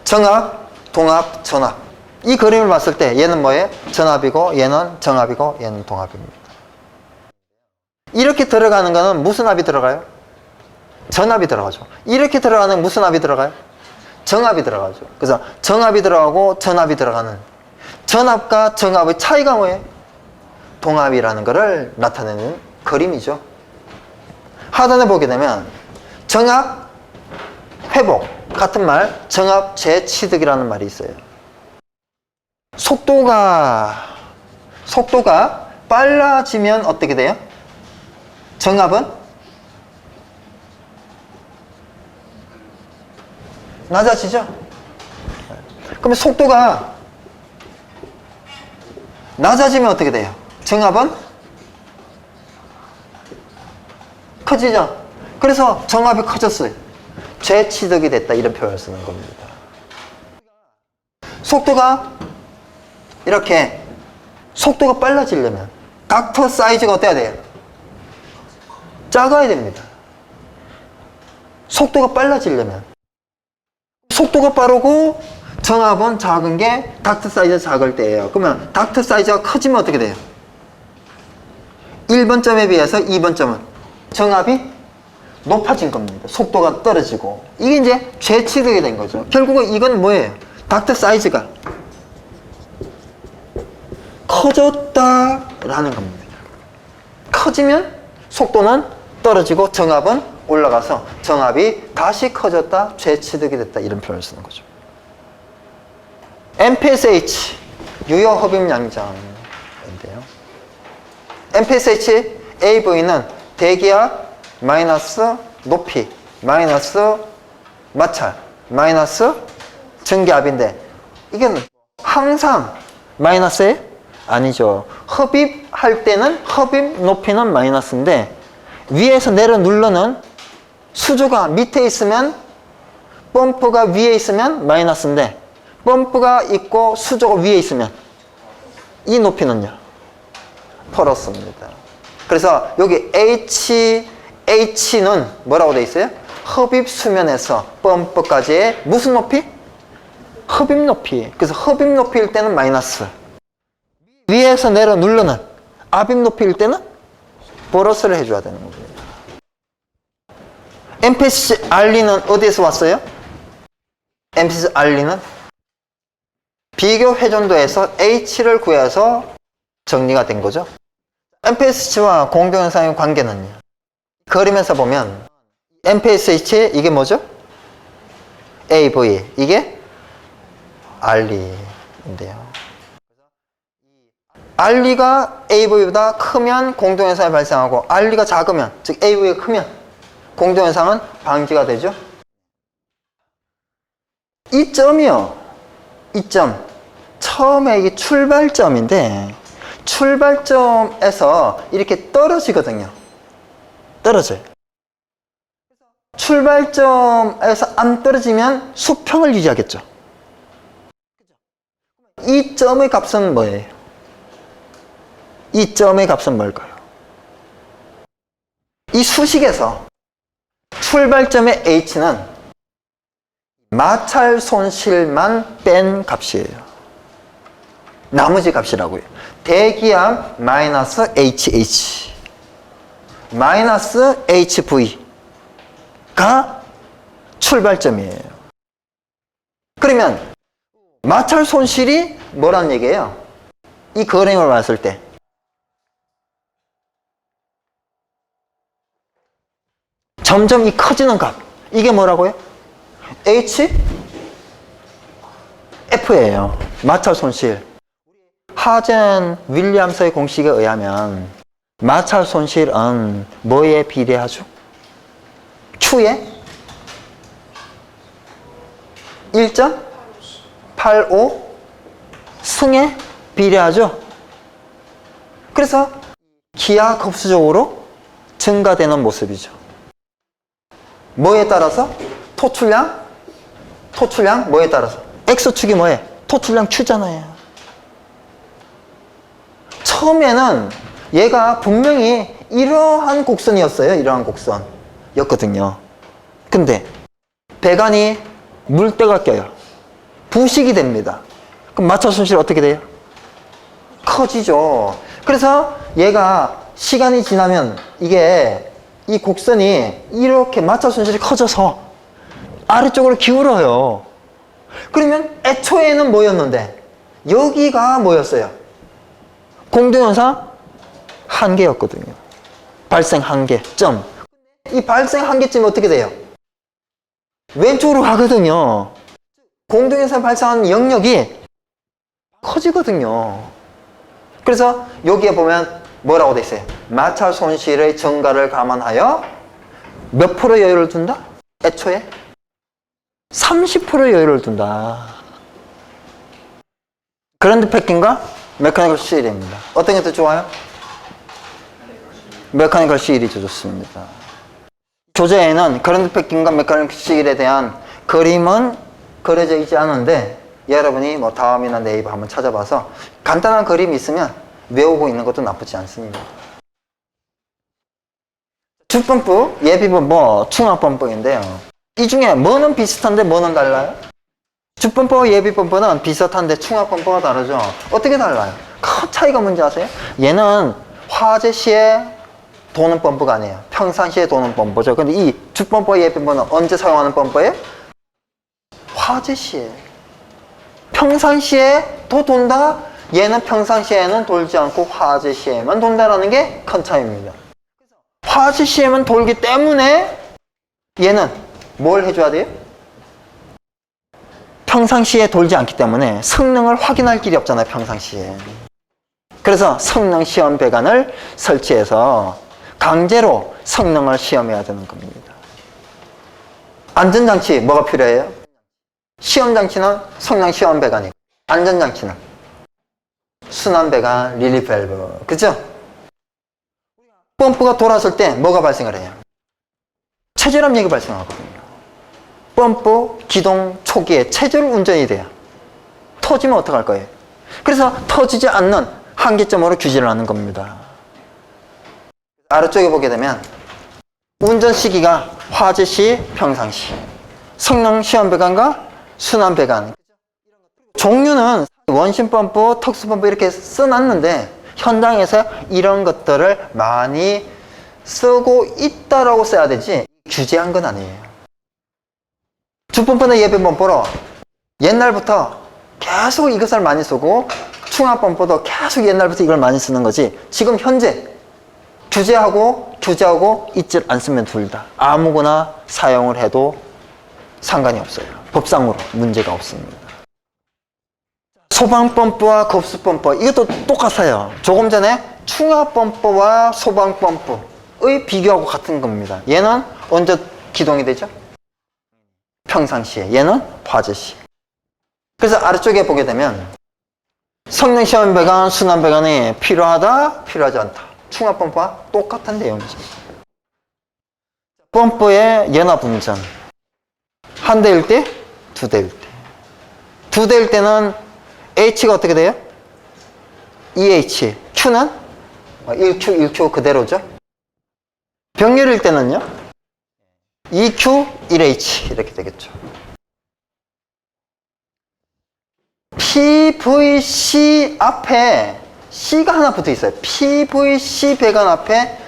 정합, 동합, 전합. 이 그림을 봤을 때 얘는 뭐예요? 전합이고 얘는 정합이고 얘는 동합입니다. 이렇게 들어가는 거는 무슨 합이 들어가요? 전합이 들어가죠. 이렇게 들어가는 무슨 합이 들어가요? 정합이 들어가죠. 그래서 정합이 들어가고 전합이 들어가는, 전합과 정합의 차이가 뭐예요? 동합이라는 것을 나타내는 그림이죠. 하단에 보게 되면 정합, 회복 같은 말, 정합 재취득이라는 말이 있어요. 속도가 빨라지면 어떻게 돼요? 정합은 낮아지죠. 그러면 속도가 낮아지면 어떻게 돼요? 정합은 커지죠. 그래서 정합이 커졌어요. 재취득이 됐다, 이런 표현을 쓰는 겁니다. 속도가 이렇게 속도가 빨라지려면 닥터 사이즈가 어때야 돼요? 작아야 됩니다. 속도가 빨라지려면 속도가 빠르고 정합은 작은 게 닥터 사이즈가 작을 때예요. 그러면 닥터 사이즈가 커지면 어떻게 돼요? 1번 점에 비해서 2번 점은 정합이 높아진 겁니다. 속도가 떨어지고. 이게 이제 재취득이 된 거죠. 결국은 이건 뭐예요? 닥터 사이즈가 커졌다라는 겁니다. 커지면 속도는 떨어지고 정합은 올라가서 정합이 다시 커졌다, 재취득이 됐다, 이런 표현을 쓰는 거죠. MPSH, 유효흡입량장인데요. MPSH, AV는 대기압 마이너스 높이 마이너스 마찰 마이너스 증기압인데, 이게 항상 마이너스예요? 아니죠. 흡입할 때는 흡입 높이는 마이너스인데, 위에서 내려 누르는 수조가 밑에 있으면, 펌프가 위에 있으면 마이너스인데, 펌프가 있고 수조가 위에 있으면 이 높이는요, 플러스입니다. 그래서 여기 H는 뭐라고 되어 있어요? 흡입 수면에서 펌프까지의 무슨 높이? 흡입 높이. 그래서 흡입 높이일 때는 마이너스, 위에서 내려 누르는 압입 높이일 때는 플러스를 해줘야 되는 겁니다. MPSC 알리는 어디에서 왔어요? MPSC 알리는 비교 회전도에서 H를 구해서 정리가 된 거죠. MPSC와 공동현상의 관계는요, 그림에서 보면 MPSH 이게 뭐죠? AV, 이게 알리인데요. 알리가 AV보다 크면 공동현상이 발생하고, 알리가 작으면, 즉 AV가 크면 공동현상은 방지가 되죠. 이 점이요, 이 점 처음에 이게 출발점인데, 출발점에서 이렇게 떨어지거든요. 떨어져요. 출발점에서 안 떨어지면 수평을 유지하겠죠. 이 점의 값은 뭐예요? 이 점의 값은 뭘까요? 이 수식에서 출발점의 H는 마찰 손실만 뺀 값이에요. 나머지 값이라고요. 대기압 마이너스 HH 마이너스 HV가 출발점이에요. 그러면 마찰 손실이 뭐란 얘기예요? 이 그림을 봤을 때 점점 이 커지는 값, 이게 뭐라고요? HF예요. 마찰 손실. 하젠 윌리엄스의 공식에 의하면 마찰 손실은 뭐에 비례하죠? Q에 1.85 승에 비례하죠. 그래서 기하급수적으로 증가되는 모습이죠. 뭐에 따라서? 토출량 뭐에 따라서? X축이 뭐예요? 토출량 Q잖아요. 처음에는 얘가 분명히 이러한 곡선이었어요. 이러한 곡선이었거든요. 근데 배관이 물때가 껴요. 부식이 됩니다. 그럼 마찰 손실이 어떻게 돼요? 커지죠. 그래서 얘가 시간이 지나면 이게 이 곡선이 이렇게 마찰 손실이 커져서 아래쪽으로 기울어요. 그러면 애초에는 뭐였는데 여기가 뭐였어요? 공동현상 한계였거든요. 발생 한계점. 이 발생 한계점이 어떻게 돼요? 왼쪽으로 가거든요. 공동현상 발생하는 영역이 커지거든요. 그래서 여기에 보면 뭐라고 돼 있어요? 마찰 손실의 증가를 감안하여 몇 프로 여유를 둔다? 애초에 30% 여유를 둔다. 그랜드 패킹과 메카니컬 시일입니다. 어떤 게 더 좋아요? 메카니컬 시일이 더 좋습니다. 교재에는 그랜드 패킹과 메카니컬 시일에 대한 그림은 그려져 있지 않은데 여러분이 뭐 다음이나 네이버 한번 찾아봐서 간단한 그림이 있으면 외우고 있는 것도 나쁘지 않습니다. 주범법, 예비범법, 충합범법인데요. 이 중에 뭐는 비슷한데 뭐는 달라요? 주범법과 예비범법은 비슷한데 충합범법과 다르죠. 어떻게 달라요? 큰 차이가 뭔지 아세요? 얘는 화재 시에 도는 범퍼가 아니에요. 평상시에 도는 범퍼죠. 근데 이 주범법과 예비범법은 언제 사용하는 범퍼예요? 화재 시에. 평상시에 도 돈다? 얘는 평상시에는 돌지 않고 화재 시에만 돈다라는 게 큰 차이입니다. 화재 시에만 돌기 때문에 얘는 뭘 해줘야 돼요? 평상시에 돌지 않기 때문에 성능을 확인할 길이 없잖아요, 평상시에. 그래서 성능 시험 배관을 설치해서 강제로 성능을 시험해야 되는 겁니다. 안전장치 뭐가 필요해요? 시험장치는 성능 시험 배관이고 안전장치는 순환 배관, 릴리 밸브, 그죠? 펌프가 돌았을 때 뭐가 발생을 해요? 체결압력이 발생하거든요. 펌프 기동 초기에 체절 운전이 돼요. 터지면 어떡할 거예요? 그래서 터지지 않는 한계점으로 규제를 하는 겁니다. 아래쪽에 보게 되면 운전 시기가 화재 시, 평상시, 성능 시험 배관과 순환 배관. 종류는 원심 펌프, 특수 펌프 이렇게 써놨는데 현장에서 이런 것들을 많이 쓰고 있다라고 써야 되지 규제한 건 아니에요. 주펌프나 예비펌프로 옛날부터 계속 이것을 많이 쓰고 충합펌프도 계속 옛날부터 이걸 많이 쓰는 거지 지금 현재 규제하고 있질 않으면 둘 다 아무거나 사용을 해도 상관이 없어요. 법상으로 문제가 없습니다. 소방펌프와 급수펌프 이것도 똑같아요. 조금 전에 충합펌프와 소방펌프의 비교하고 같은 겁니다. 얘는 언제 기동이 되죠? 평상시에. 얘는 화재시. 그래서 아래쪽에 보게 되면 성능 시험 배관, 순환 배관이 필요하다, 필요하지 않다. 충합펌프와 똑같은 내용이죠. 펌프의 연합 운전. 한 대일 때, 두 대일 때. 두 대일 때는 H가 어떻게 돼요? EH. Q는 1Q, 1Q 그대로죠. 병렬일 때는요? 2Q, 1H 이렇게 되겠죠. PVC 앞에 C가 하나 붙어 있어요. PVC 배관 앞에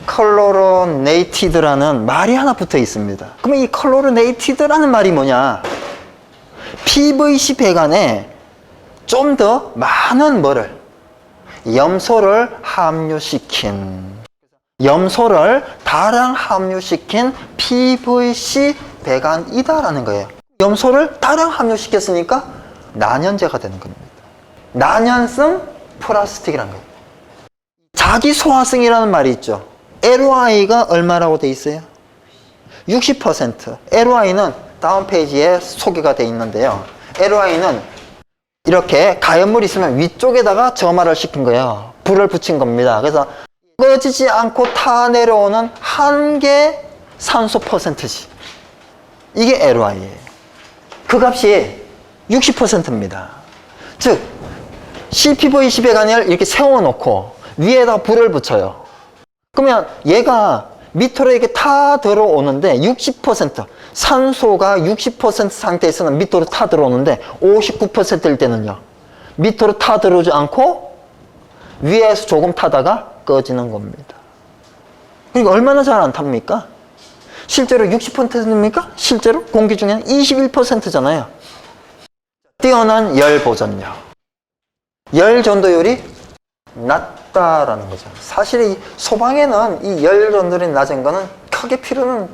컬로로네이티드라는 말이 하나 붙어 있습니다. 그러면 이 컬로로네이티드라는 말이 뭐냐? PVC 배관에 좀 더 많은 뭐를? 염소를 다량 함유시킨 PVC 배관이다라는 거예요. 염소를 다량 함유시켰으니까 난연제가 되는 겁니다. 난연성 플라스틱이라는 거예요. 자기 소화성이라는 말이 있죠. LOI가 얼마라고 돼 있어요? 60%. LOI는 다음 페이지에 소개가 돼 있는데요. LOI는 이렇게 가연물이 있으면 위쪽에다가 점화를 시킨 거예요. 불을 붙인 겁니다. 그래서 꺼지지 않고 타 내려오는 한계 산소 퍼센트지. 이게 LOI예요. 그 값이 60%입니다. 즉 CPV20배관을 이렇게 세워놓고 위에다 불을 붙여요. 그러면 얘가 밑으로 이렇게 타 들어오는데 60% 산소가 60% 상태에서는 밑으로 타 들어오는데 59%일 때는요. 밑으로 타 들어오지 않고 위에서 조금 타다가 꺼지는 겁니다. 그러니까 얼마나 잘 안 탑니까? 실제로 60%입니까? 실제로 공기 중에는 21%잖아요. 뛰어난 열 보존력. 열 전도율이 낮다라는 거죠. 사실 이 소방에는 이 열 전도율이 낮은 거는 크게 필요는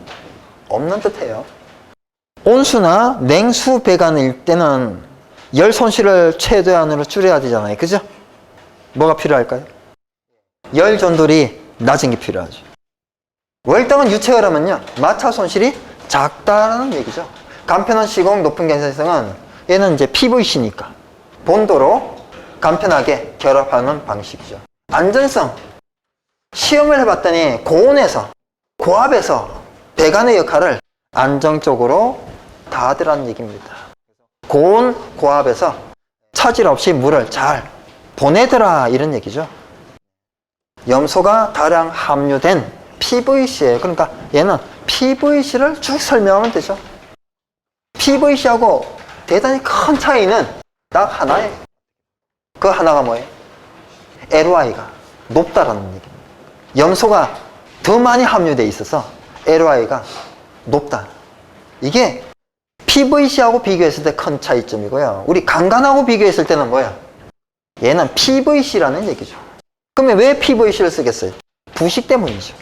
없는 듯해요. 온수나 냉수 배관일 때는 열 손실을 최대한으로 줄여야 되잖아요. 그죠? 뭐가 필요할까요? 열 전도율이 낮은 게 필요하죠. 월등한 유체열하면요, 마찰 손실이 작다라는 얘기죠. 간편한 시공, 높은 견성성은 얘는 이제 PVC니까 본도로 간편하게 결합하는 방식이죠. 안전성, 시험을 해봤더니 고온에서, 고압에서 배관의 역할을 안정적으로 다 하더라는 얘기입니다. 고온, 고압에서 차질 없이 물을 잘 보내더라 이런 얘기죠. 염소가 다량 함유된 PVC예요. 그러니까 얘는 PVC를 쭉 설명하면 되죠. PVC하고 대단히 큰 차이는 딱 하나예요. 그 하나가 뭐예요? LOI가 높다라는 얘기입니다. 염소가 더 많이 함유되어 있어서 LOI가 높다. 이게 PVC하고 비교했을 때 큰 차이점이고요. 우리 강간하고 비교했을 때는 뭐예요? 얘는 PVC라는 얘기죠. 그러면 왜 PVC를 쓰겠어요? 부식 때문이죠.